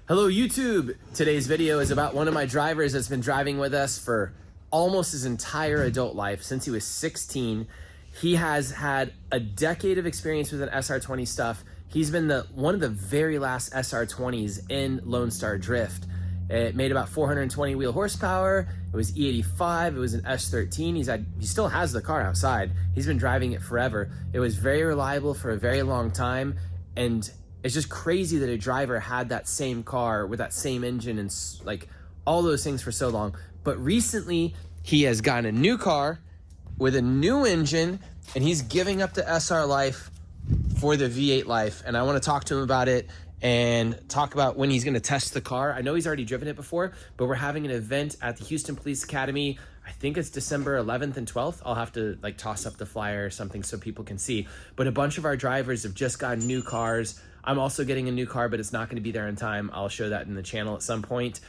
Hello YouTube! Today's video is about one of my drivers that's been driving with us for almost his entire adult life. Since he was 16, he has had a decade of experience with an SR20 stuff. He's been one of the very last SR20s in Lone Star Drift. It made about 420 wheel horsepower. It was E85. It was an S13. He still has the car outside. He's been driving it forever. It was very reliable for a very long time, and it's just crazy that a driver had that same car with that same engine and like all those things for so long. But recently he has gotten a new car with a new engine, and he's giving up the SR life for the V8 life. And I want to talk to him about it and talk about when he's going to test the car. I know he's already driven it before, but we're having an event at the Houston Police Academy. I think it's December 11th and 12th. I'll have to like toss up the flyer or something so people can see. But a bunch of our drivers have just gotten new cars. I'm also getting a new car, but it's not going to be there in time. I'll show that in the channel at some point.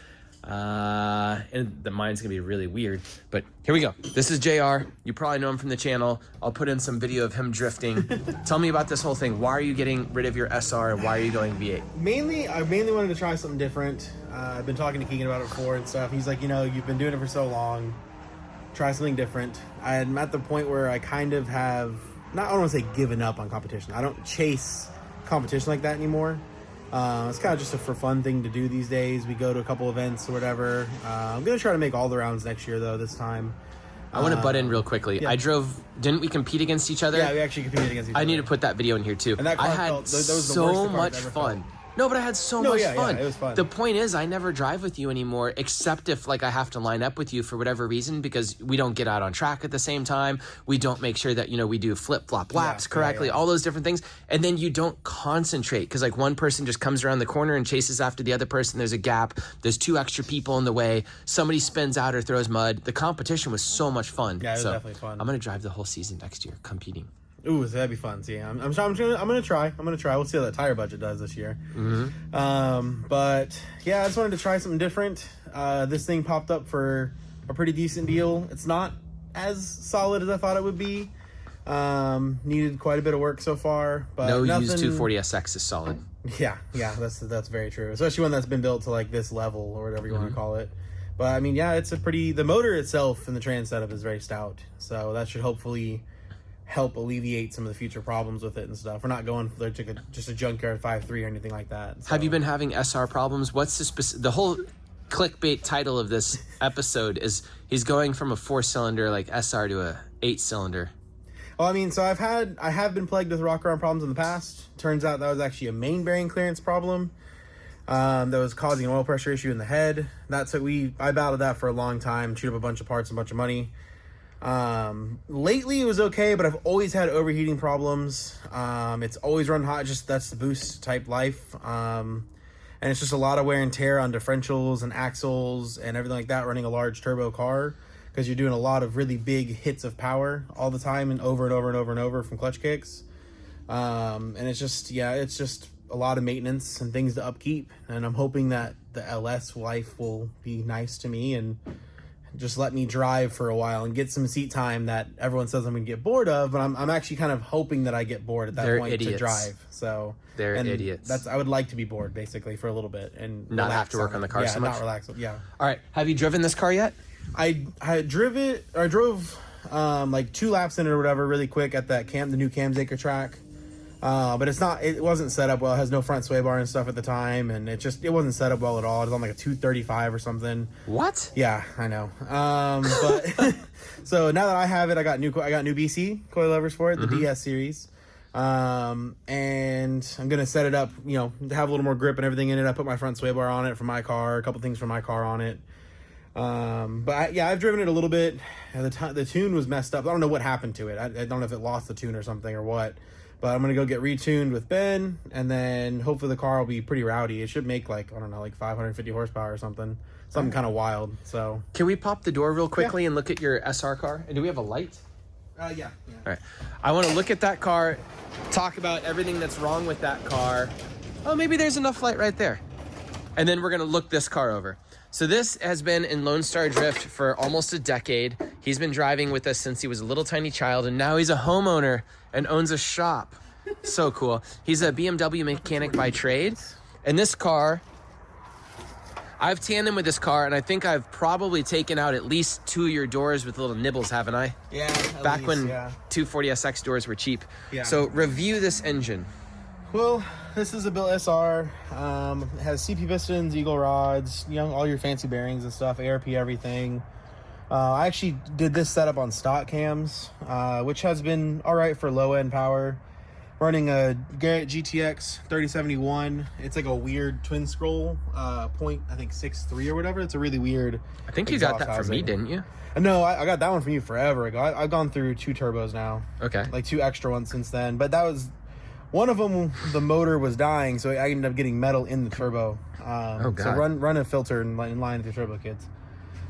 And mine's gonna be really weird, but here we go. This is JR. You probably know him from the channel. I'll put in some video of him drifting. Tell me about this whole thing. Why are you getting rid of your SR? Why are you going V8? I mainly wanted to try something different. I've been talking to Keegan about it before and stuff. He's like, you know, you've been doing it for so long. Try something different. I'm at the point where I kind of have, I don't want to say given up on competition. I don't chase competition like that anymore. It's kind of just a for fun thing to do these days. We go to a couple events or whatever. I'm gonna try to make all the rounds next year though. This time, I want to butt in real quickly. Yeah. Didn't we compete against each other? Yeah, we actually competed against each other. I need to put that video in here too. And that car I had that was the so worst much fun. No, but I had so much fun. Yeah, it was fun. The point is, I never drive with you anymore, except if like I have to line up with you for whatever reason, because we don't get out on track at the same time. We don't make sure that, you know, we do flip-flop laps correctly, all those different things. And then you don't concentrate because like one person just comes around the corner and chases after the other person. There's a gap. There's two extra people in the way. Somebody spins out or throws mud. The competition was so much fun. Yeah, it was definitely fun. I'm going to drive the whole season next year competing. Ooh, that'd be fun. See, I'm gonna try. We'll see how that tire budget does this year. But yeah, I just wanted to try something different. This thing popped up for a pretty decent deal. It's not as solid as I thought it would be. Needed quite a bit of work so far, but no nothing... used 240SX is solid. Yeah, that's very true. Especially one that's been built to like this level or whatever you want to call it. But I mean, yeah, it's the motor itself and the trans setup is very stout, so that should hopefully help alleviate some of the future problems with it and stuff. We're not going for just a junkyard 5.3 or anything like that. So. Have you been having SR problems? What's the whole clickbait title of this episode is he's going from a 4-cylinder like SR to a 8-cylinder. Well, I mean, so I have been plagued with rock around problems in the past. Turns out that was actually a main bearing clearance problem that was causing an oil pressure issue in the head. I battled that for a long time, chewed up a bunch of parts and a bunch of money. Lately it was okay, but I've always had overheating problems. It's always run hot, that's the boost type life. And it's just a lot of wear and tear on differentials and axles and everything like that running a large turbo car, because you're doing a lot of really big hits of power all the time and over and over and over and over from clutch kicks. And it's just a lot of maintenance and things to upkeep, and I'm hoping that the LS life will be nice to me and just let me drive for a while and get some seat time that everyone says I'm gonna get bored of, but I'm actually kind of hoping that I get bored at that point to drive. So they're idiots. I would like to be bored basically for a little bit and not have to work on the car so much. Not relax. Yeah. All right. Have you driven this car yet? I drove like 2 laps in it or whatever really quick at that the new Camsaker track. But it wasn't set up well. It has no front sway bar and stuff at the time, and it wasn't set up well at all. It was on like a 235 or something. What? Yeah, I know. But so now that I have it, I got new BC coilovers for it, the DS series. And I'm gonna set it up, you know, to have a little more grip and everything in it. I put my front sway bar on it for my car, a couple things for my car on it. But I've driven it a little bit. The tune was messed up. I don't know what happened to it. I don't know if it lost the tune or something or what. But I'm going to go get retuned with Ben, and then hopefully the car will be pretty rowdy. It should make like 550 horsepower or something kind of wild. So can we pop the door real quickly and look at your SR car? And do we have a light? Yeah. All right. I want to look at that car, talk about everything that's wrong with that car. Oh, maybe there's enough light right there. And then we're going to look this car over. So this has been in Lone Star Drift for almost a decade. He's been driving with us since he was a little tiny child, and now he's a homeowner and owns a shop. So cool. He's a BMW mechanic by trade. And this car I've tandem with this car, and I think I've probably taken out at least 2 of your doors with little nibbles, haven't I? Yeah. Back when 240SX doors were cheap. Yeah. So review this engine. Well, this is a built SR. It has CP pistons, eagle rods, all your fancy bearings and stuff, ARP everything. I actually did this setup on stock cams, which has been all right for low end power. Running a Garrett GTX 3071. It's like a weird twin scroll, point, I think 6.3 or whatever. It's a really weird. I think you got that from me, didn't you? No, I got that one from you forever ago. I've gone through 2 turbos now. Okay. Like 2 extra ones since then. But that was, one of them, the motor was dying, so I ended up getting metal in the turbo. Oh, God. So run a filter in line with your turbo kits,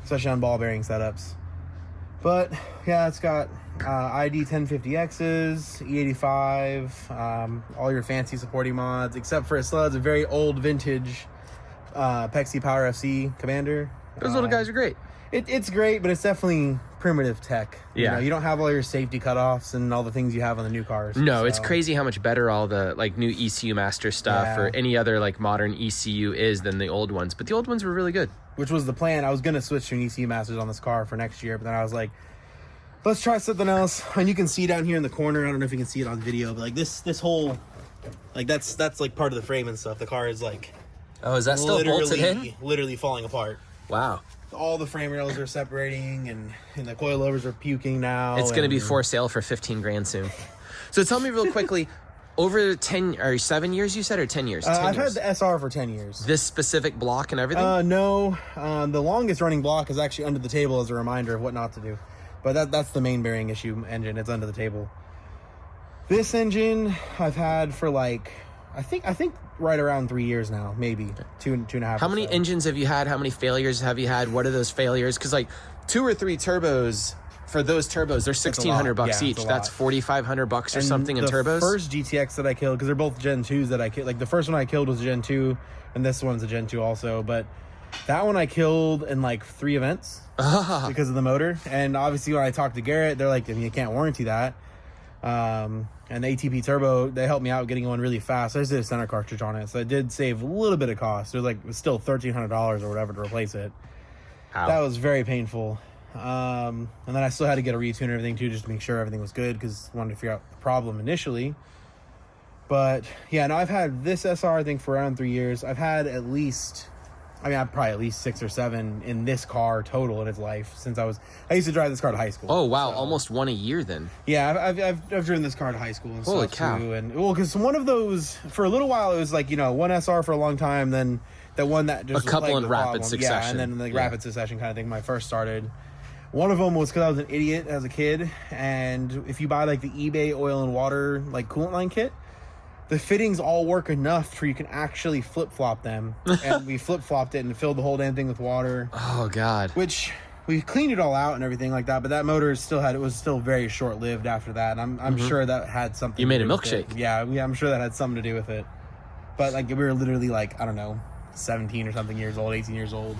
especially on ball bearing setups. But yeah, it's got ID 1050Xs, E85, all your fancy supporting mods, except for it still has a very old vintage Pexi Power FC Commander. Those little guys are great. It's great, but it's definitely primitive tech. Yeah. You don't have all your safety cutoffs and all the things you have on the new cars. No, so. It's crazy how much better all the like new ECU Master stuff or any other like modern ECU is than the old ones. But the old ones were really good. Which was the plan. I was going to switch to an ECU Masters on this car for next year, but then I was like, let's try something else. And you can see down here in the corner, I don't know if you can see it on video, but like this whole, like that's like part of the frame and stuff. The car is like, oh, is that still bolted in? Literally falling apart. Wow. All the frame rails are separating and the coilovers are puking now. It's going to be for sale for 15 grand soon. So tell me real quickly, over 10 or 7 years, you said, or 10 years? 10 I've years. had the SR for 10 years. This specific block and everything? No. The longest running block is actually under the table as a reminder of what not to do. But that's the main bearing issue engine. It's under the table. This engine I've had for like, I think right around 3 years now, maybe two and a half. How many engines have you had? How many failures have you had? What are those failures? Because like 2 or 3 turbos, for those turbos, they're $1,600 each. That's $4,500 or something in turbos. The first GTX that I killed, because they're both Gen 2s that I killed. Like the first one I killed was a Gen 2, and this one's a Gen 2 also. But that one I killed in like 3 events because of the motor. And obviously when I talked to Garrett, they're like, I mean, you can't warranty that. And the ATP turbo, they helped me out getting one really fast. I just did a center cartridge on it, so it did save a little bit of cost. It was still $1,300 or whatever to replace it. Ow. That was very painful. And then I still had to get a retune and everything too, just to make sure everything was good, because I wanted to figure out the problem initially. But yeah, no, I've had this SR I think for around 3 years. I've had at least, I've probably at least 6 or 7 in this car total in its life since I used to drive this car to high school. Oh wow, so, almost 1 a year then. Yeah, I've driven this car to high school and Holy stuff cow. too. And well, because one of those for a little while it was like one SR for a long time, then that one that just a couple like in rapid succession. Yeah, and then rapid succession kind of thing. When I first started, one of them was because I was an idiot as a kid, and if you buy like the eBay oil and water like coolant line kit, the fittings all work enough where you can actually flip-flop them. And we flip-flopped it and filled the whole damn thing with water. Oh, God. Which, we cleaned it all out and everything like that, but that motor was still very short-lived after that. And I'm sure that had something You made to a do with milkshake. it. Yeah, I'm sure that had something to do with it. But, like, we were literally, like, I don't know, 17 or something years old, 18 years old.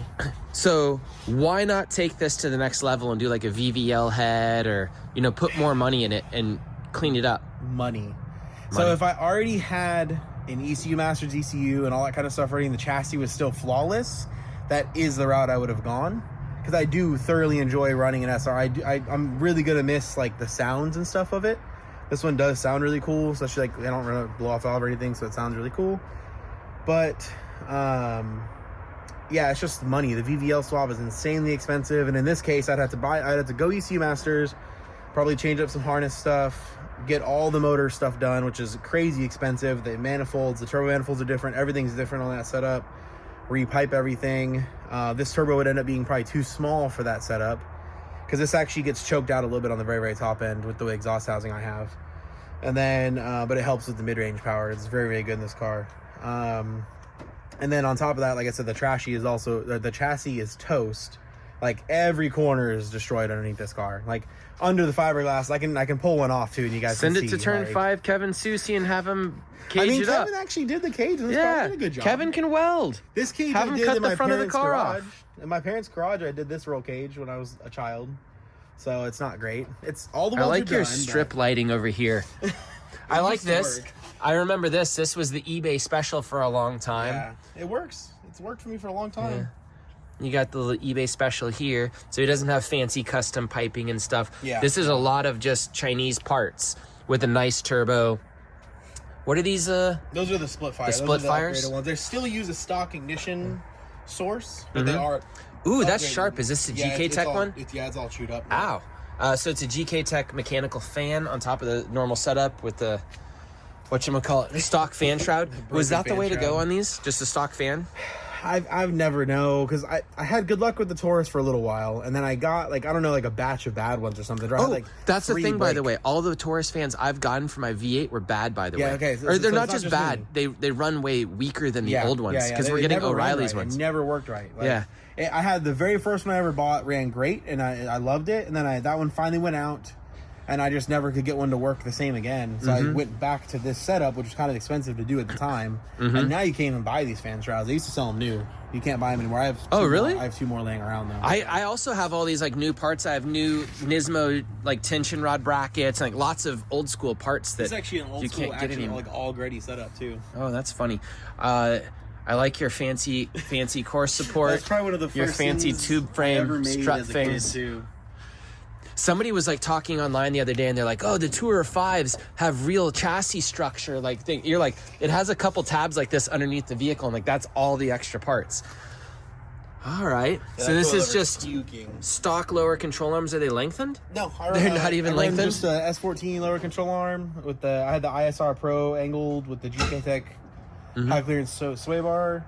So, why not take this to the next level and do, like, a VVL head or, put more money in it and clean it up? Money. So if I already had an ECU Masters ECU and all that kind of stuff ready and the chassis was still flawless, that is the route I would have gone. Because I do thoroughly enjoy running an SR. I'm really going to miss like the sounds and stuff of it. This one does sound really cool, especially like they don't really blow off valve or anything, so it sounds really cool. But yeah, it's just money. The VVL swap is insanely expensive, and in this case I'd have to go ECU Masters, probably change up some harness stuff, get all the motor stuff done, which is crazy expensive. The manifolds, the turbo manifolds are different. Everything's different on that setup. Repipe everything. This turbo would end up being probably too small for that setup, because this actually gets choked out a little bit on the very, very top end with the exhaust housing I have. And then, but it helps with the mid-range power. It's very, very good in this car. And then on top of that, like I said, the chassis is toast. Like every corner is destroyed underneath this car. Like under the fiberglass, I can pull one off too, and you guys send can it see, to turn 5, Kevin Susi, and have him cage it up. Kevin actually did the cage in this car. He did a good job. Kevin can weld. This cage have I him did cut in the my front of the parents' car garage. off. In my parents' garage, I did this roll cage when I was a child. So it's not great. It's all the welds I like are your done, strip lighting over here. I like this. I remember this. This was the eBay special for a long time. Yeah, it works. it's worked for me for a long time. Yeah. You got the little eBay special here, so he doesn't have fancy custom piping and stuff. Yeah. This is a lot of just Chinese parts with a nice turbo. What are these? Those are the split fires. The split fires? Ones. They still use a stock ignition source, but they are. Ooh, that's upgraded. sharp. Is this a GK Tech one? It's all chewed up. Ow. So it's a GK Tech mechanical fan on top of the normal setup with the, whatchamacallit, stock fan shroud. Was that the way to go on these? Just a stock fan? I've never know, because I had good luck with the Taurus for a little while, and then I got like, I don't know, like a batch of bad ones or something. That's the thing, by the way. All the Taurus fans I've gotten for my V8 were bad, by the way. Okay. Or they're not just bad. They run way weaker than the old ones because we're getting O'Reilly's ones. It never worked right. Yeah. I had the very first one I ever bought, ran great, and I loved it, and then that one finally went out, and I just never could get one to work the same again. So I went back to this setup, which was kind of expensive to do at the time. And now you can't even buy these fan shrouds. They used to sell them new. You can't buy them anymore. I have really? I have 2 more laying around though. I also have all these like new parts. I have new Nismo like tension rod brackets, like lots of old school parts that it's actually an old school, like all gritty setup too. Oh, that's funny. I like your fancy core support. That's probably one of the first your fancy tube frame strut things. Too. Somebody was like talking online the other day, and they're like, "Oh, the Tourer 5s have real chassis structure." Like, you're like, it has a couple tabs like this underneath the vehicle, and like that's all the extra parts. All right, yeah, so this is just stock lower control arms. Are they lengthened? No, they're not even lengthened. Just a S14 lower control arm with I had the ISR Pro angled with the GK Tech high clearance sway bar.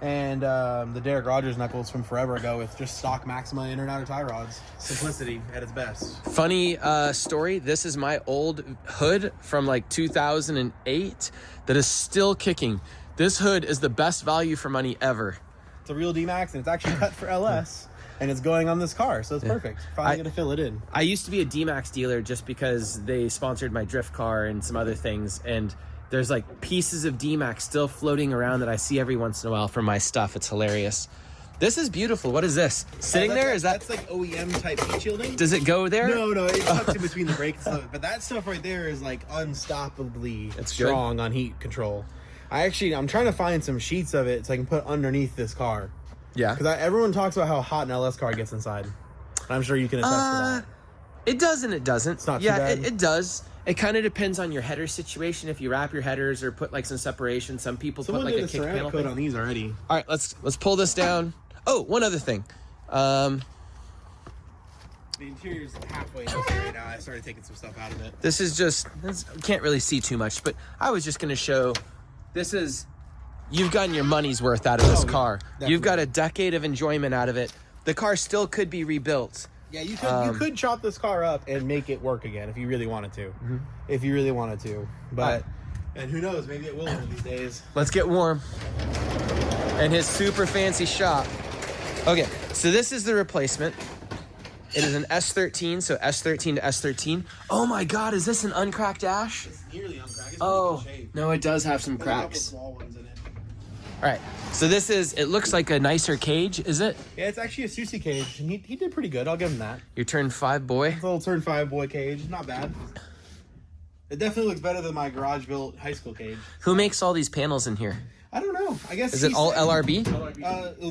And the Derek Rogers knuckles from forever ago with just stock Maxima inner and outer tie rods. Simplicity at its best. Funny story. This is my old hood from like 2008 that is still kicking. This hood is the best value for money ever. It's a real D-Max, and it's actually cut for LS, and it's going on this car, so it's perfect. Finally going to fill it in. I used to be a D-Max dealer just because they sponsored my drift car and some other things, and there's like pieces of D-Max still floating around that I see every once in a while from my stuff. It's hilarious. This is beautiful. What is this? Sitting there? Is that... That's like OEM type heat shielding. Does it go there? No, it's tucked in between the brakes and stuff. But that stuff right there is like unstoppably strong on heat control. I'm trying to find some sheets of it so I can put underneath this car. Yeah. Because everyone talks about how hot an LS car gets inside. I'm sure you can attest to that. It does and it doesn't. It's not too bad. It does. It kind of depends on your header situation. If you wrap your headers or put like some separation, some people put like a kick panel coat on these already. All right, let's pull this down. Oh, one other thing. The interior's halfway in right now. I started taking some stuff out of it. This is just, can't really see too much, but I was just going to show, you've gotten your money's worth out of this car. Definitely. You've got a decade of enjoyment out of it. The car still could be rebuilt. Yeah, you could chop this car up and make it work again if you really wanted to. If you really wanted to. But, and who knows, maybe it will one of these days. Let's get warm. And his super fancy shop. Okay, so this is the replacement. It is an S13, so S13 to S13. Oh my God, is this an uncracked dash? It's nearly uncracked. It's oh, in good shape. No, it does have some There's cracks. a couple small ones in it. All right, so it looks like a nicer cage, is it? Yeah, it's actually a Susie cage, and he did pretty good. I'll give him that. Your turn 5 boy? It's a little turn 5 boy cage. Not bad. It definitely looks better than my garage-built high school cage. Who makes all these panels in here? I don't know. I guess is it all LRB?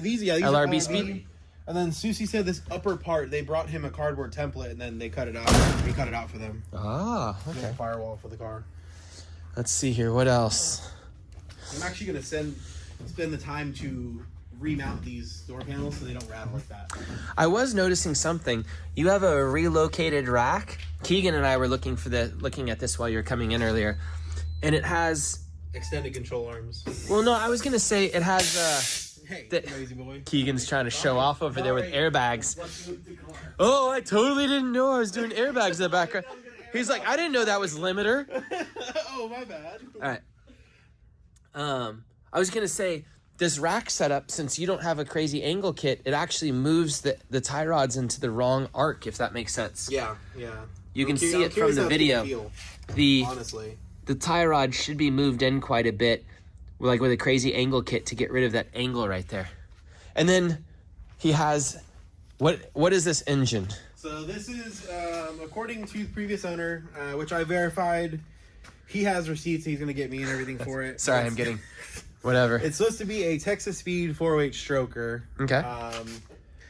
These LRB speed? And then Susie said this upper part, they brought him a cardboard template, and then they cut it out. We cut it out for them. Ah, okay. A firewall for the car. Let's see here. What else? I'm actually going to spend the time to remount these door panels so they don't rattle like that. I was noticing something. You have a relocated rack. Keegan and I were looking at this while you were coming in earlier, and it has extended control arms. Well, no, I was gonna say it has. Hey, lazy boy. Keegan's trying to show off over there with airbags. Oh, I totally didn't know I was doing airbags in the background. He's like, I didn't know that was limiter. Oh, my bad. All right. I was gonna say, this rack setup, since you don't have a crazy angle kit, it actually moves the tie rods into the wrong arc, if that makes sense. Yeah. You can see it from the video. Honestly, the tie rod should be moved in quite a bit, like with a crazy angle kit to get rid of that angle right there. And then he has, what is this engine? So this is, according to the previous owner, which I verified, he has receipts. He's going to get me and everything for it. Sorry, I'm getting Whatever. It's supposed to be a Texas Speed 408 stroker. Okay.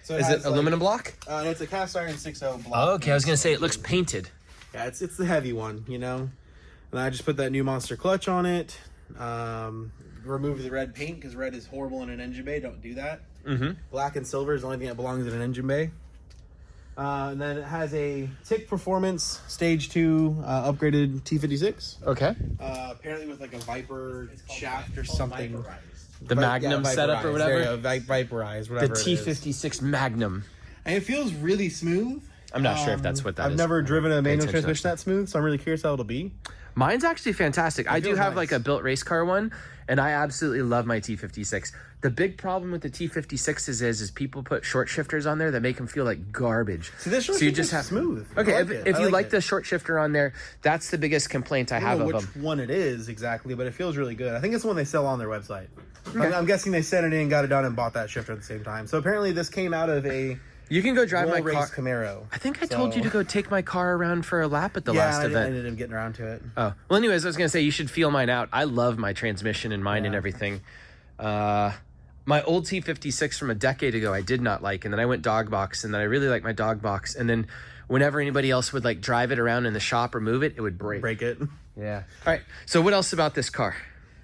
So Is it aluminum block? It's a cast iron 6.0 block. Oh, okay, I was gonna say it looks painted. Yeah, it's the heavy one, you know. And I just put that new monster clutch on it. Remove the red paint because red is horrible in an engine bay. Don't do that. Black and silver is the only thing that belongs in an engine bay. And then it has a TIC Performance Stage 2 upgraded T56. Okay. Apparently with like a Viper shaft or something. The Magnum setup or whatever. Vaporized, whatever. The T56 Magnum. And it feels really smooth. I'm not sure if that's what that is. I've never driven a manual attention to transmission that smooth, so I'm really curious how it'll be. Mine's actually fantastic. I do feels have nice. like a built race car one, and I absolutely love my T56. The big problem with the T56s is people put short shifters on there that make them feel like garbage. See, this short so you shifter's just have smooth. Okay, I like if you like it. the short shifter on there, that's the biggest complaint I have I don't know of which them. one it is exactly, but it feels really good. I think it's the one they sell on their website. I'm guessing they sent it in, got it done, and bought that shifter at the same time. So apparently this came out of a You can go drive my roll car. race Camaro. I think I told you to go take my car around for a lap at the last I event. ended up getting around to it. Oh, well, anyways, I was going to say you should feel mine out. I love my transmission and mine and everything. My old T56 from a decade ago, I did not like. And then I went dog box, and then I really like my dog box. And then whenever anybody else would like drive it around in the shop or move it, it would break. Break it. Yeah. All right. So what else about this car?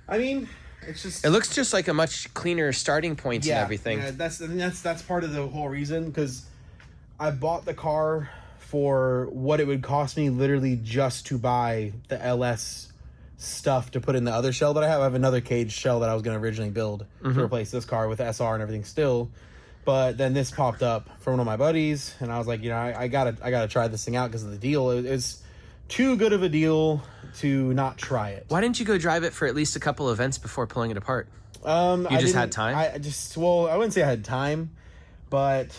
I mean, it's just... It looks just like a much cleaner starting point and everything. Yeah, I think that's part of the whole reason, because I bought the car for what it would cost me literally just to buy the LS stuff to put in the other shell that I have. I have another cage shell that I was going to originally build to replace this car with SR and everything still. But then this popped up from one of my buddies, and I was like, you know, I gotta try this thing out because of the deal. It's too good of a deal to not try it. Why didn't you go drive it for at least a couple events before pulling it apart? You just had time? I wouldn't say I had time, but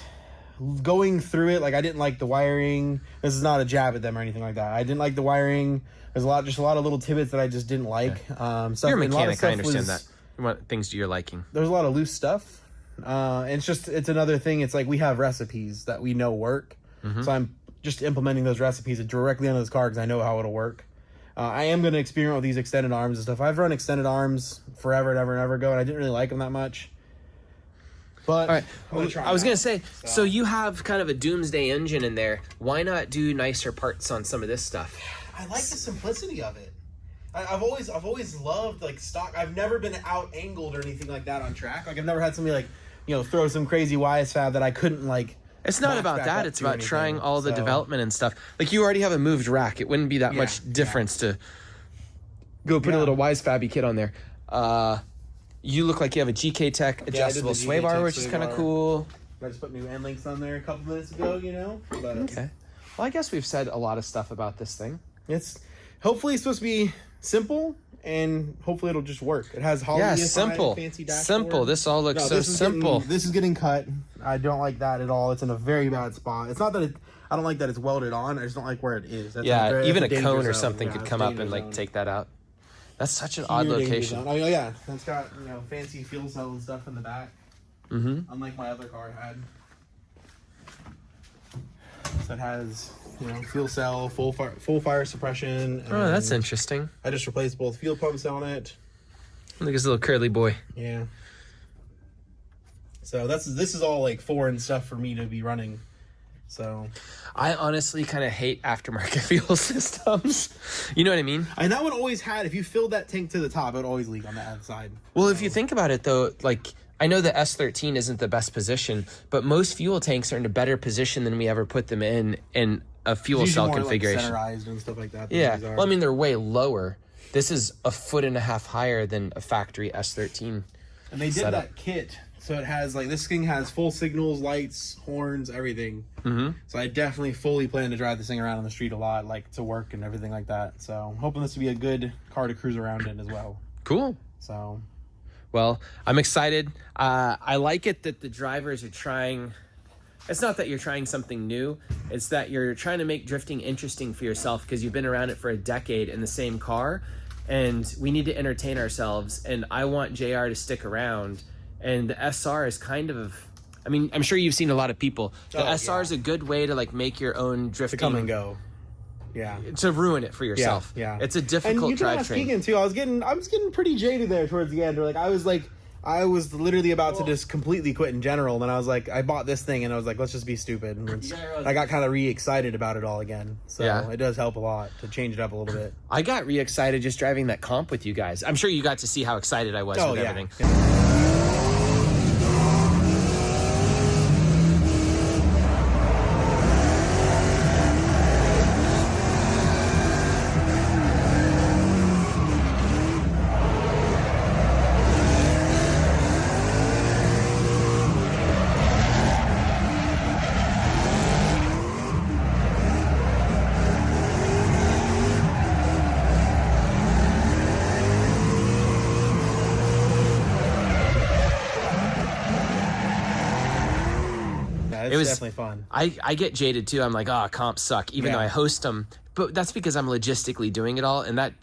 going through it, like, I didn't like the wiring. This is not a jab at them or anything like that. I didn't like the wiring. There's a lot of little tidbits that I just didn't like. Stuff, You're a and lot of mechanic. I stuff understand was- that. You want things to your liking. There's a lot of loose stuff. And it's another thing. It's like we have recipes that we know work. So I'm just implementing those recipes directly onto this car because I know how it'll work. I am going to experiment with these extended arms and stuff. I've run extended arms forever and ever and ever ago, and I didn't really like them that much. But All right. I was going to say, So- so you have kind of a doomsday engine in there. Why not do nicer parts on some of this stuff? I like the simplicity of it. I've always loved like stock. I've never been out angled or anything like that on track. Like I've never had somebody like, you know, throw some crazy YS fab that I couldn't like. It's not match about back that. up It's to about anything. trying all the So- development and stuff. Like you already have a moved rack. It wouldn't be that much difference to go put a little Wise Fabby kit on there. You look like you have a GK Tech adjustable sway GK bar, Tech which is sway kind of bar. cool. I just put new end links on there a couple minutes ago, you know. But Okay. Well, I guess we've said a lot of stuff about this thing. it's hopefully it's supposed to be simple and hopefully it'll just work. It has Holly Yeah, EFI, simple. fancy dashboard. Simple. This all looks so this is simple. this is getting cut. I don't like that at all. It's in a very bad spot. It's not that I don't like that it's welded on. I just don't like where it is. That's Yeah, even a danger cone or zone. something Yeah, could it's come up danger and like zone. take that out. That's such an odd Pure danger location. zone. Oh yeah, it's got, you know, fancy fuel cell and stuff in the back. Unlike my other car had. So it has, you know, fuel cell, full fire suppression. Oh, that's and interesting. I just replaced both fuel pumps on it. Look at this little curly boy. Yeah. So this is all like foreign stuff for me to be running. So I honestly kind of hate aftermarket fuel systems. You know what I mean? and that one always had, if you filled that tank to the top, it would always leak on the outside. Well, if you think about it, though, like I know the S13 isn't the best position, but most fuel tanks are in a better position than we ever put them in a fuel It's usually cell more, configuration. like, centerized and stuff like that. than Yeah. these are. Well, I mean, they're way lower. This is 1.5 feet higher than a factory S13. and they did setup. that kit, so it has like, this thing has full signals, lights, horns, everything. So I definitely fully plan to drive this thing around on the street a lot, like to work and everything like that. So I'm hoping this will be a good car to cruise around in as well. Cool. So Well, I'm excited. I like it that the drivers are trying. It's not that you're trying something new. It's that you're trying to make drifting interesting for yourself because you've been around it for a decade in the same car. And we need to entertain ourselves. And I want JR to stick around. And the SR is kind of, I mean, I'm sure you've seen a lot of people. The SR is a good way to like make your own drifting. to come and go. to ruin it for yourself. Yeah. It's a difficult drivetrain. Too. I was getting pretty jaded there towards the end. I was literally about to just completely quit in general, and then I was like, I bought this thing, and I was like, let's just be stupid. And I got kind of re-excited about it all again. So it does help a lot to change it up a little bit. I got re-excited just driving that comp with you guys. I'm sure you got to see how excited I was with everything. It was definitely fun. I get jaded too. I'm like, comps suck, even though I host them. But that's because I'm logistically doing it all, and that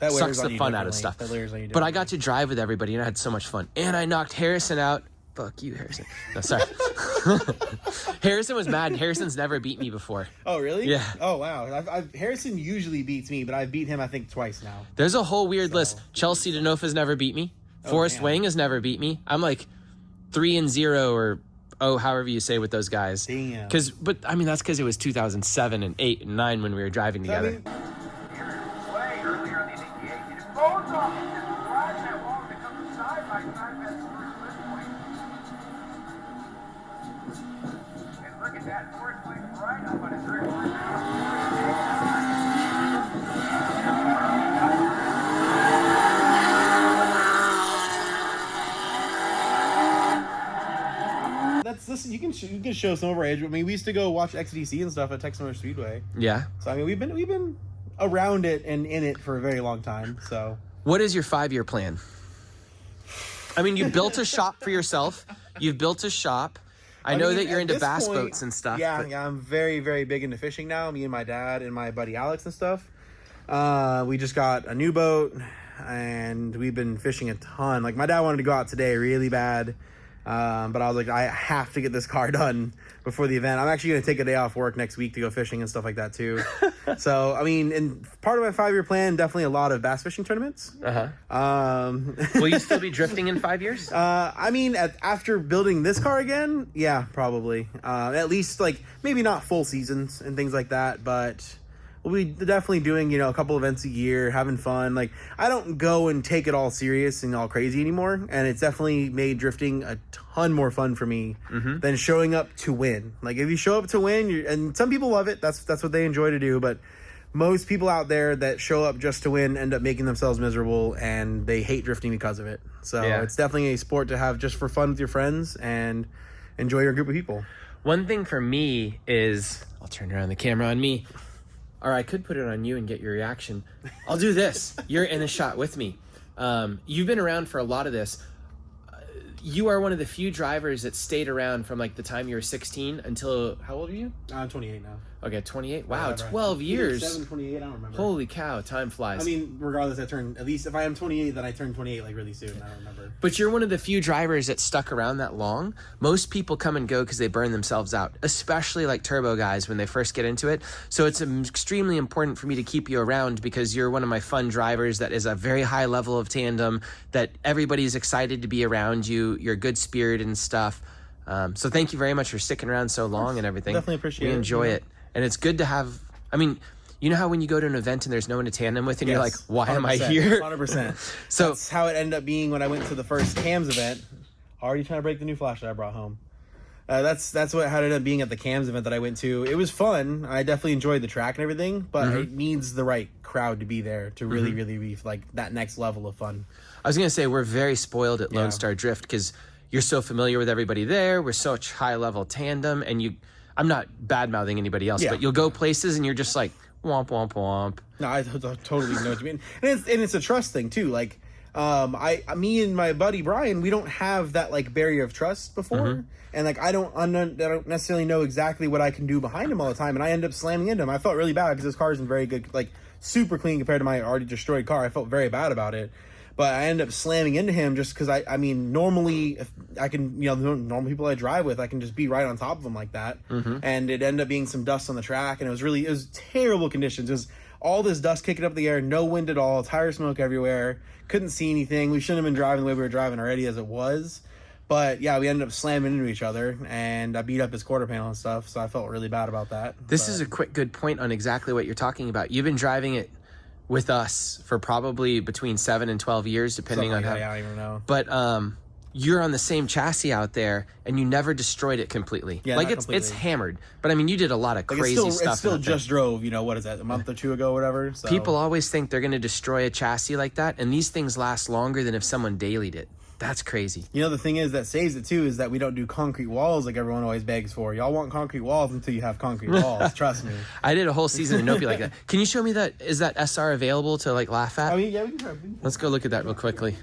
sucks the fun out of stuff. But I got to drive with everybody, and I had so much fun. And I knocked Harrison out. Fuck you, Harrison. No, sorry. Harrison was mad. Harrison's never beat me before. Oh, really? Yeah. Oh, wow. Harrison usually beats me, but I've beat him, I think, twice now. There's a whole weird list. Chelsea Denofa's never beat me. Forrest Wang has never beat me. I'm like 3-0 or however you say with those guys. Damn. But I mean, that's because it was 2007 and 8 and 9 when we were driving together. You can show some of our age. I mean, we used to go watch XDC and stuff at Texas Motor Speedway. Yeah. So I mean, we've been around it and in it for a very long time. So what is your 5-year plan? I mean, you built a shop for yourself. You've built a shop. I know that you're into bass boats and stuff. Yeah, I'm very, very big into fishing now. Me and my dad and my buddy Alex and stuff. We just got a new boat, and we've been fishing a ton. Like, my dad wanted to go out today really bad. But I was like, I have to get this car done before the event. I'm actually going to take a day off work next week to go fishing and stuff like that too. So, I mean, and part of my 5-year plan, definitely a lot of bass fishing tournaments. Will you still be drifting in 5 years? I mean, after building this car again, yeah, probably. At least like maybe not full seasons and things like that, but we'll be definitely doing, a couple events a year, having fun. Like, I don't go and take it all serious and all crazy anymore. And it's definitely made drifting a ton more fun for me than showing up to win. Like, if you show up to win, and some people love it. That's what they enjoy to do. But most people out there that show up just to win end up making themselves miserable, and they hate drifting because of it. So it's definitely a sport to have just for fun with your friends and enjoy your group of people. One thing for me is, I'll turn around the camera on me. Or I could put it on you and get your reaction. I'll do this. You're in the shot with me. You've been around for a lot of this. You are one of the few drivers that stayed around from like the time you were 16 until, how old are you? I'm 28 now. Okay, 28. Wow, 12 years. 7, 28, I don't remember. Holy cow, time flies. I mean, regardless, at least if I am 28, then I turn 28 like really soon. I don't remember. But you're one of the few drivers that stuck around that long. Most people come and go because they burn themselves out, especially like turbo guys when they first get into it. So it's extremely important for me to keep you around because you're one of my fun drivers that is a very high level of tandem, that everybody's excited to be around you. You're good spirited and stuff. So thank you very much for sticking around so long and everything. Definitely appreciate it. We enjoy it. And it's good to have, I mean, you know how when you go to an event and there's no one to tandem with and you're like, why am I here? 100%. So that's how it ended up being when I went to the first CAMS event. Already trying to break the new flash that I brought home. That's how it ended up being at the CAMS event that I went to. It was fun. I definitely enjoyed the track and everything, but it needs the right crowd to be there to really, really be like that next level of fun. I was going to say, we're very spoiled at Lone Star Drift because you're so familiar with everybody there. We're such high level tandem, and I'm not bad mouthing anybody else, but you'll go places and you're just like, womp, womp, womp. No, I totally know what you mean. And it's a trust thing too. Like, me and my buddy Brian, we don't have that like barrier of trust before. And like, I don't necessarily know exactly what I can do behind him all the time. And I end up slamming into him. I felt really bad because his car isn't very good, like super clean compared to my already destroyed car. I felt very bad about it. But I ended up slamming into him just because I mean, normally if I can, you know, the normal people I drive with, I can just be right on top of them like that. And it ended up being some dust on the track, and it was terrible conditions. It was all this dust kicking up the air, no wind at all, tire smoke everywhere, couldn't see anything. We shouldn't have been driving the way we were driving already as it was. But yeah, we ended up slamming into each other, and I beat up his quarter panel and stuff, so I felt really bad about that. This is a good point on exactly what you're talking about. You've been driving it with us for probably between 7 and 12 years, depending on how. Yeah, I don't even know. But you're on the same chassis out there, and you never destroyed it completely. Yeah, like not it's completely. hammered. But I mean, you did a lot of crazy stuff. It still just drove, you know, what is that, a month or two ago, whatever. So. People always think they're going to destroy a chassis like that, and these things last longer than if someone dailied it. That's crazy. You know, the thing is that saves it too is that we don't do concrete walls like everyone always begs for. Y'all want concrete walls until you have concrete walls. Trust me. I did a whole season of Nopi like that. Can you show me that? Is that SR available to like laugh at? I mean, yeah, we can try. Let's go look at that real quickly.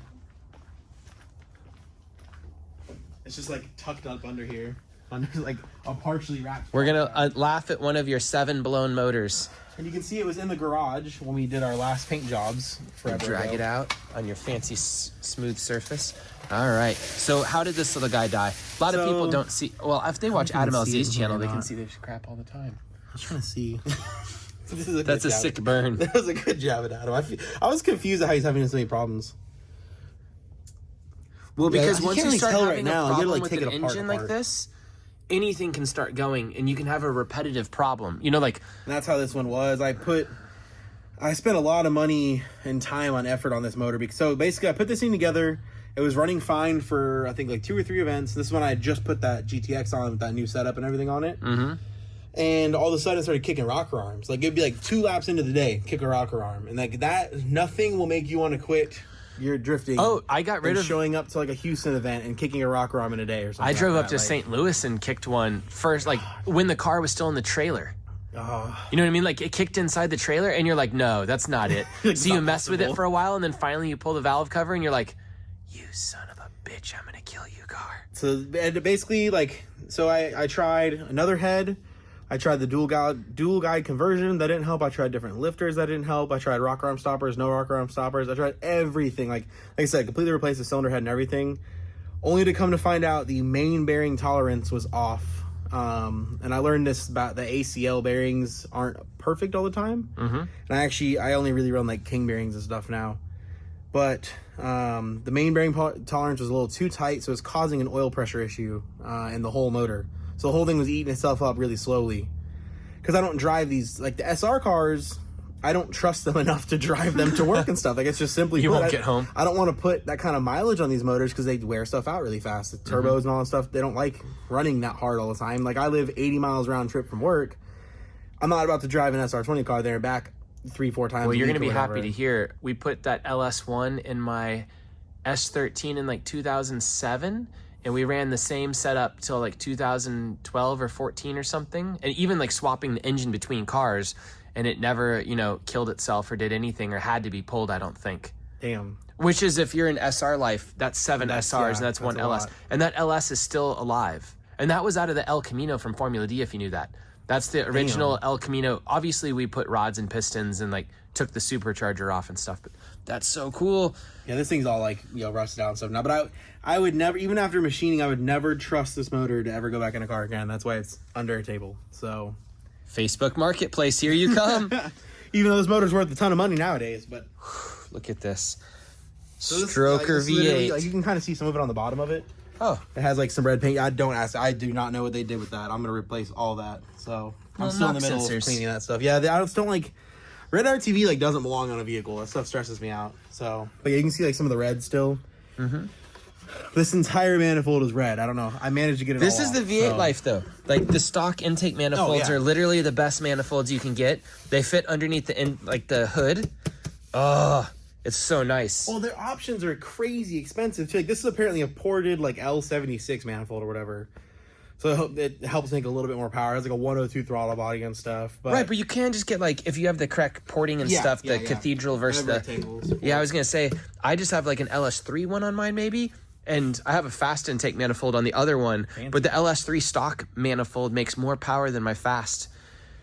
It's just like tucked up under here, under like a partially wrapped. We're gonna laugh at one of your 7 blown motors. And you can see it was in the garage when we did our last paint jobs forever Drag ago. it out on your fancy smooth surface. All right. So how did this little guy die? A lot of people don't see. Well, if they watch Adam LZ's channel, they can see this crap all the time. I was trying to see. That's a sick burn. That was a good jab at Adam. I was confused at how he's having so many problems. Well, because you once can't you really start tell right having now. a You gotta, problem like, with take an it apart, engine like this, anything can start going, and you can have a repetitive problem. You know, like And that's how this one was. I spent a lot of money and time on effort on this motor. So basically, I put this thing together. It was running fine for, I think, like 2 or 3 events. This one, I had just put that GTX on with that new setup and everything on it. And all of a sudden, it started kicking rocker arms. Like, it'd be like 2 laps into the day, kick a rocker arm. And like that, nothing will make you want to quit your drifting. Oh, I got rid of showing up to like a Houston event and kicking a rocker arm in a day or something. I drove like up that. to St. Louis and kicked one first, like when the car was still in the trailer. Oh. You know what I mean? Like it kicked inside the trailer, and you're like, no, that's not it. So you mess with it for a while, and then finally you pull the valve cover, and you're like, you son of a bitch, I'm gonna kill you, car. So basically, like, so I tried another head. I tried the dual guide conversion. That didn't help. I tried different lifters. That didn't help. I tried rocker arm stoppers, no rocker arm stoppers. I tried everything. Like I said, completely replaced the cylinder head and everything. Only to come to find out the main bearing tolerance was off. And I learned this about the ACL bearings aren't perfect all the time. And I only really run like king bearings and stuff now. But the main bearing tolerance was a little too tight, so it's causing an oil pressure issue in the whole motor. So the whole thing was eating itself up really slowly. Because I don't drive these, like the SR cars, I don't trust them enough to drive them to work and stuff. Like it's just simply You won't get home. I don't want to put that kind of mileage on these motors because they wear stuff out really fast. The turbos and all that stuff, they don't like running that hard all the time. Like I live 80 miles round trip from work. I'm not about to drive an SR20 car there and back 3-4 times. Well, you're going gonna to be happy to hear we put that LS1 in my S13 in like 2007. And we ran the same setup till like 2012 or 14 or something. And even like swapping the engine between cars, and it never, you know, killed itself or did anything or had to be pulled, I don't think. Damn. Which is, if you're in SR life, that's 7 SRs and that's 1 LS. And that LS is still alive. And that was out of the El Camino from Formula D, if you knew that. That's the original El Camino. Obviously, we put rods and pistons and like took the supercharger off and stuff. But that's so cool. Yeah, this thing's all like, you know, rusted out and stuff now. But I would never, even after machining, I would never trust this motor to ever go back in a car again. That's why it's under a table. So Facebook Marketplace, here you come. even though this motor's worth a ton of money nowadays, but look at this. so this, Stroker V8. Like, you can kind of see some of it on the bottom of it. Oh, It has like some red paint. I do not know what they did with that. I'm gonna replace all that. So I'm still in the middle of cleaning that stuff. Yeah, I just don't like red RTV. Like doesn't belong on a vehicle. That stuff stresses me out. So, but yeah, you can see like some of the red still. This entire manifold is red. I don't know. I managed to get it. this all is the off, V8 so. life, though. Like the stock intake manifolds yeah. are literally the best manifolds you can get. They fit underneath the hood. Oh, it's so nice. Well, their options are crazy expensive too. Like this is apparently a ported like L76 manifold or whatever. So it helps make a little bit more power. It has like a 102 throttle body and stuff. But Right, but you can just get like, if you have the correct porting and stuff, the cathedral versus the... Yeah, I was going to say, I just have like an LS3 one on mine maybe, and I have a fast intake manifold on the other one, but the LS3 stock manifold makes more power than my fast.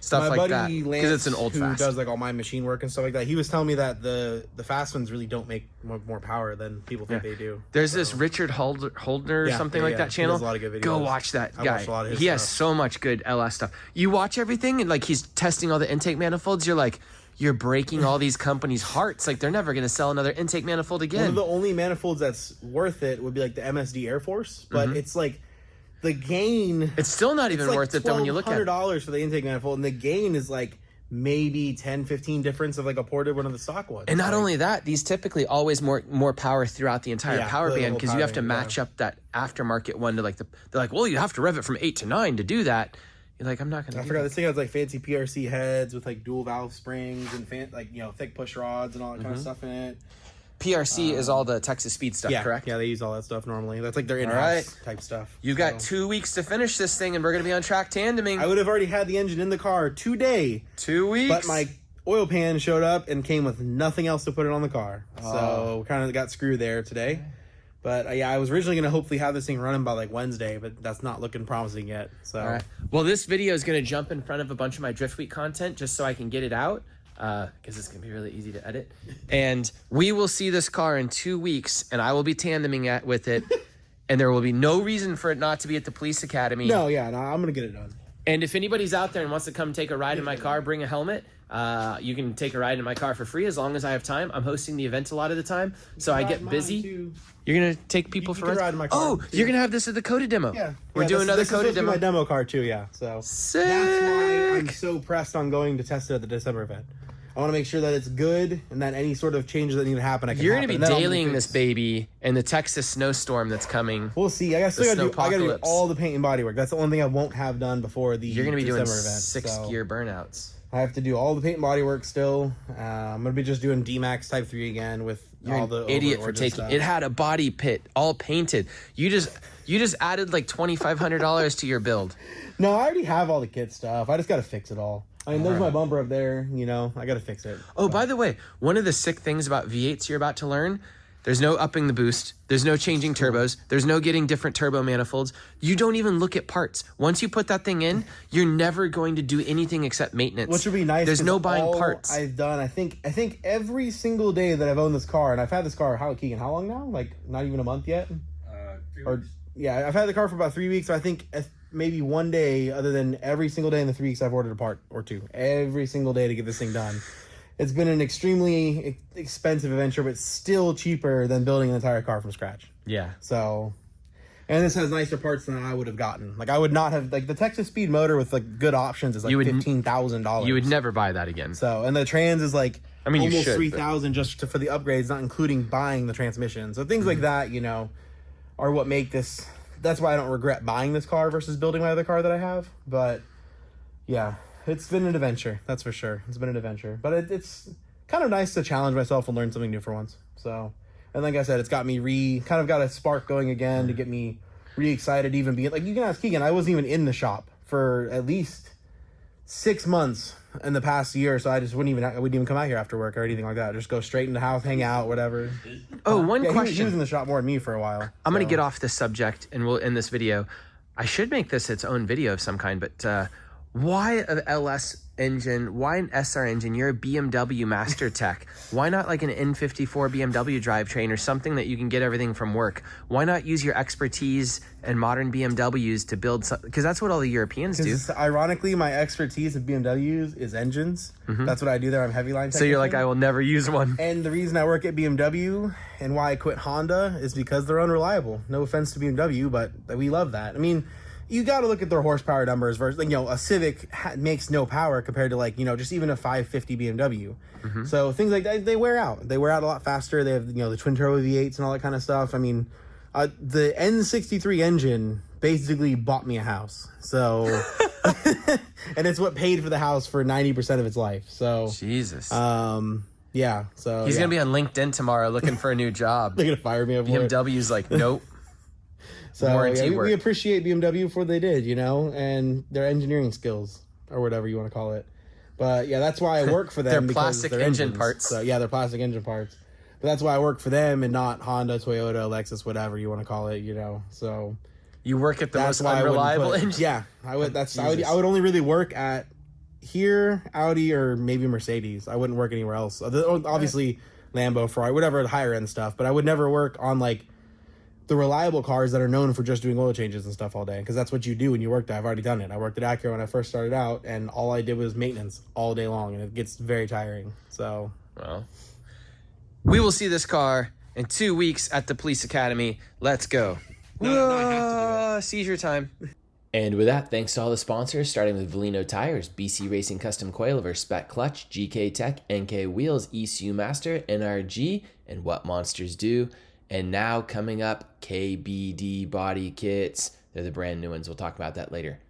stuff like that, buddy because it's an old who fast. does like all my machine work and stuff like that. He was telling me that the fast ones really don't make more power than people think they do. There's this Richard Holdner or something like that channel. He does a lot of good videos. Go watch that guy. watched a lot of his he has stuff. so much good LS stuff. You watch everything and like he's testing all the intake manifolds. You're like, you're breaking all these companies' hearts. Like they're never going to sell another intake manifold again. One of the only manifolds that's worth it would be like the MSD Air Force, but it's like the gain. It's still not even like worth it though when you look at it. $1,200 for the intake manifold, and the gain is like maybe 10-15 difference of like a ported one of the stock ones. And not like, only that, these typically always more power throughout the entire power the band whole because power you have to band, match up that aftermarket one to like they're like, well, you have to rev it from 8 to 9 to do that. You're like, I'm not gonna. I forgot this thing has like fancy PRC heads with like dual valve springs and thick push rods and all that kind of stuff in it. PRC is all the Texas Speed stuff, correct? Yeah, they use all that stuff normally. That's like their in-house type stuff. You've got 2 weeks to finish this thing, and we're gonna be on track tandeming. I would have already had the engine in the car today. 2 weeks, but my oil pan showed up and came with nothing else to put it on the car. So we kind of got screwed there today. But yeah, I was originally going to hopefully have this thing running by like Wednesday, but that's not looking promising yet. So, all right. Well, this video is going to jump in front of a bunch of my Drift Week content just so I can get it out because it's going to be really easy to edit. And we will see this car in 2 weeks, and I will be tandeming with it, and there will be no reason for it not to be at the police academy. No, I'm going to get it done. And if anybody's out there and wants to come take a ride in my car, bring a helmet. You can take a ride in my car for free as long as I have time. I'm hosting the event a lot of the time, so I get busy. You're gonna take people for rides? Ride in my car. Oh, you're gonna have this at the Coda demo. Yeah, we're doing another Coda demo. My demo car too. Yeah, so sick. That's why I'm so pressed on going to test it at the December event. I want to make sure that it's good and that any sort of changes that need to happen, You're gonna be dailying this baby in the Texas snowstorm that's coming. We'll see. I gotta do all the paint and body work. That's the only thing I won't have done before the You're gonna be December doing event. 6-gear burnouts. I have to do all the paint and body work still. I'm gonna be just doing D-Max Type 3 again with all the idiot for taking stuff. It had a body pit all painted. You just added like $2,500 to your build. No, I already have all the kit stuff. I just gotta fix it all. I mean, there's my bumper up there. I gotta fix it. Oh, by the way, one of the sick things about V8s you're about to learn. There's no upping the boost. There's no changing turbos. There's no getting different turbo manifolds. You don't even look at parts. Once you put that thing in, you're never going to do anything except maintenance. Which would be nice. There's no buying parts. I've done, I think every single day that I've owned this car, and I've had this car, Keegan, how long now? Like not even a month yet? 3 weeks. Yeah, I've had the car for about 3 weeks. So I think maybe one day, other than every single day in the 3 weeks, I've ordered a part or two. Every single day to get this thing done. It's been an extremely expensive adventure, but still cheaper than building an entire car from scratch. Yeah. So, and this has nicer parts than I would have gotten. Like I would not have the Texas Speed motor with like good options is like $15,000. You would never buy that again. So, and the trans is like almost $3,000 just for the upgrades, not including buying the transmission. So things like that, are what make this. That's why I don't regret buying this car versus building my other car that I have. But yeah. It's been an adventure, that's for sure. It's been an adventure. But it's kind of nice to challenge myself and learn something new for once. So, and like I said, it's got me kind of got a spark going again to get me re-excited even being... Like, you can ask Keegan, I wasn't even in the shop for at least 6 months in the past year, so I wouldn't even come out here after work or anything like that. I'd just go straight in the house, hang out, whatever. Oh, one question. He was in the shop more than me for a while. I'm going to get off this subject, and we'll end this video. I should make this its own video of some kind, but... why an LS engine? Why an SR engine? You're a BMW master tech. Why not like an N54 BMW drivetrain or something that you can get everything from work? Why not use your expertise and modern BMWs to build something? Because that's what all the Europeans do. Ironically, my expertise of BMWs is engines. That's what I do there. I'm heavy line technician. So you're like, I will never use one. And the reason I work at BMW and why I quit Honda is because they're unreliable. No offense to BMW, but we love that. I mean... You got to look at their horsepower numbers versus, a Civic makes no power compared to just even a 550 BMW. So things like that, they wear out. They wear out a lot faster. They have, the twin turbo V8s and all that kind of stuff. I mean, the N63 engine basically bought me a house. So, and it's what paid for the house for 90% of its life. So, Jesus. Yeah. So he's going to be on LinkedIn tomorrow looking for a new job. They're going to fire me over it. BMW's like, nope. So we appreciate BMW for what they did, and their engineering skills or whatever you want to call it. But yeah, that's why I work for them. They're plastic engine parts. So yeah, they're plastic engine parts. But that's why I work for them and not Honda, Toyota, Lexus, whatever you want to call it. So you work at the most unreliable engine. Yeah, I would. I would only really work at here, Audi, or maybe Mercedes. I wouldn't work anywhere else. Obviously, Lambo, Ferrari, whatever, higher end stuff. But I would never work on like the reliable cars that are known for just doing oil changes and stuff all day, because that's what you do when you work there. I've already done it. I worked at Acura when I first started out, and all I did was maintenance all day long, and it gets very tiring. So, well, we will see this car in 2 weeks at the police academy. Let's go. No, I have to do it. Seizure time. And with that, thanks to all the sponsors, starting with Valino Tires, BC Racing Custom Coilover, Spec Clutch, GK Tech, NK Wheels, ECU Master, NRG, and What Monsters Do. And now coming up, KBD Body Kits. They're the brand new ones. We'll talk about that later.